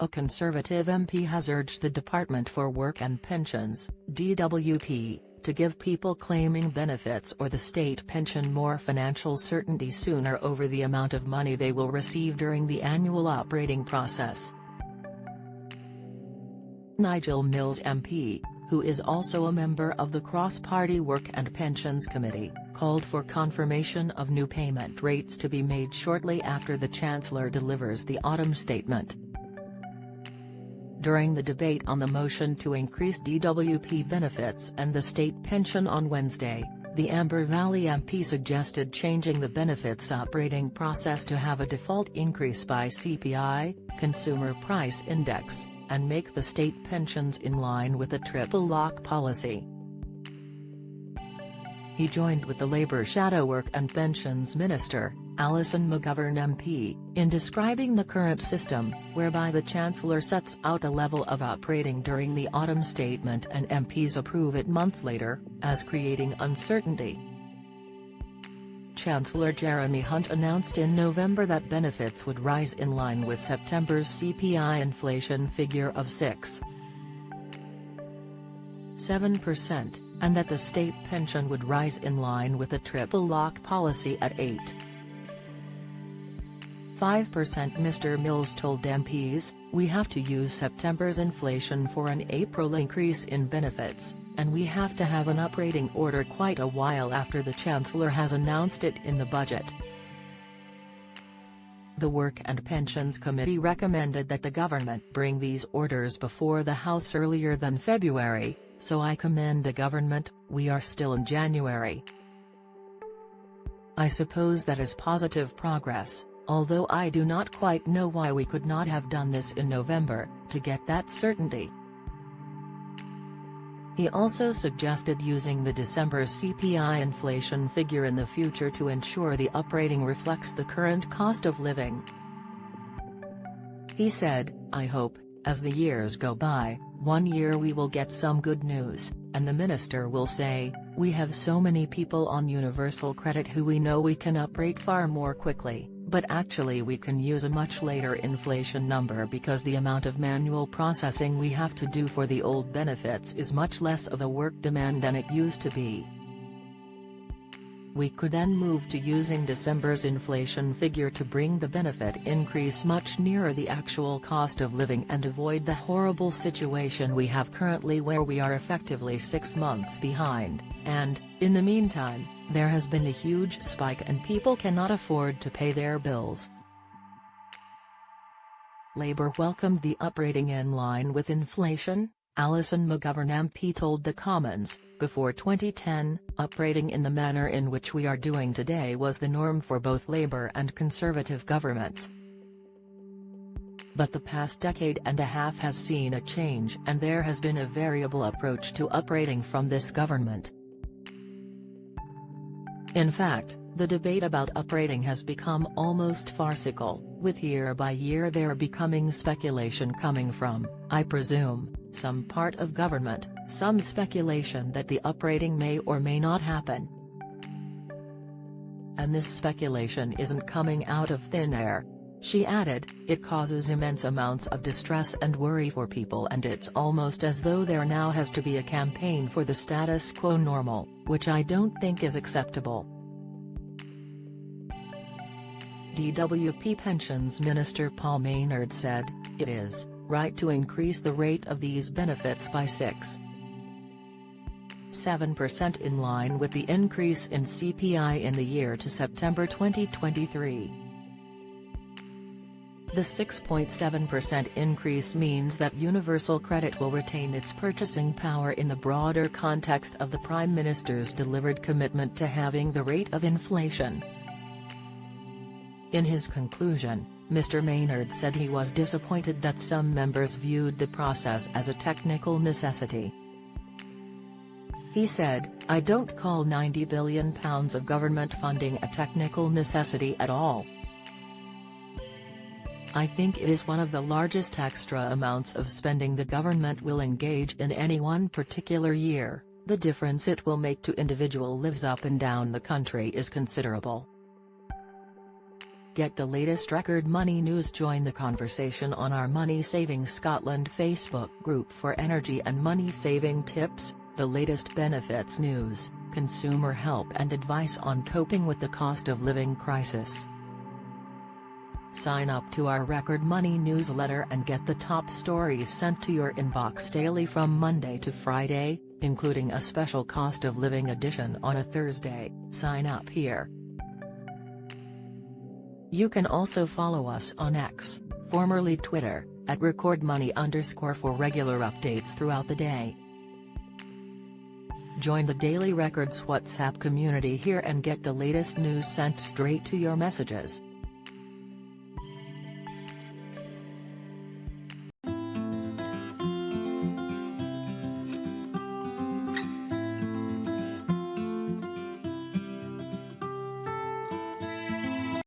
a Conservative MP has urged the Department for Work and Pensions (DWP) to give people claiming benefits or the state pension more financial certainty sooner over the amount of money they will receive during the annual operating process. Nigel Mills MP, who is also a member of the Cross-Party Work and Pensions Committee, called for confirmation of new payment rates to be made shortly after the Chancellor delivers the autumn statement. During the debate on the motion to increase DWP benefits and the state pension on Wednesday, the Amber Valley MP suggested changing the benefits operating process to have a default increase by CPI, Consumer Price Index, and make the state pensions in line with the triple lock policy. He joined with the Labour Shadow Work and Pensions Minister, Alison McGovern MP, in describing the current system, whereby the Chancellor sets out a level of operating during the autumn statement and MPs approve it months later, as creating uncertainty. Chancellor Jeremy Hunt announced in November that benefits would rise in line with September's CPI inflation figure of 6.7%, and that the state pension would rise in line with the triple lock policy at 8.5%. Mr. Mills told MPs, "We have to use September's inflation for an April increase in benefits, and we have to have an operating order quite a while after the Chancellor has announced it in the budget." The Work and Pensions Committee recommended that the government bring these orders before the House earlier than February, so I commend the government. We are still in January. I suppose that is positive progress, although I do not quite know why we could not have done this in November, to get that certainty. He also suggested using the December CPI inflation figure in the future to ensure the uprating reflects the current cost of living. He said, "I hope, as the years go by, one year we will get some good news, and the minister will say, we have so many people on universal credit who we know we can uprate far more quickly, but actually we can use a much later inflation number because the amount of manual processing we have to do for the old benefits is much less of a work demand than it used to be." We could then move to using December's inflation figure to bring the benefit increase much nearer the actual cost of living and avoid the horrible situation we have currently where we are effectively 6 months behind, and, in the meantime, there has been a huge spike and people cannot afford to pay their bills. Labour welcomed the uprating in line with inflation, Alison McGovern MP told the Commons. Before 2010, uprating in the manner in which we are doing today was the norm for both Labour and Conservative governments. But the past decade and a half has seen a change and there has been a variable approach to uprating from this government. In fact, the debate about uprating has become almost farcical, with year by year there becoming speculation coming from, I presume, some part of government, some speculation that the uprating may or may not happen. And this speculation isn't coming out of thin air. She added, "It causes immense amounts of distress and worry for people and it's almost as though there now has to be a campaign for the status quo normal, which I don't think is acceptable." DWP Pensions Minister Paul Maynard said, "It is right to increase the rate of these benefits by 6.7% in line with the increase in CPI in the year to September 2023. The 6.7% increase means that universal credit will retain its purchasing power in the broader context of the Prime Minister's delivered commitment to halving the rate of inflation." In his conclusion, Mr. Maynard said he was disappointed that some members viewed the process as a technical necessity. He said, "I don't call £90 billion of government funding a technical necessity at all. I think it is one of the largest extra amounts of spending the government will engage in any one particular year. The difference it will make to individual lives up and down the country is considerable." Get the latest Record Money news. Join the conversation on our Money Saving Scotland Facebook group for energy and money saving tips, the latest benefits news, consumer help and advice on coping with the cost of living crisis. Sign up to our Record Money newsletter and get the top stories sent to your inbox daily from Monday to Friday, including a special cost of living edition on a Thursday. Sign up here. You can also follow us on X, formerly Twitter, at @recordmoney_ for regular updates throughout the day. Join the Daily Records WhatsApp community here and get the latest news sent straight to your messages.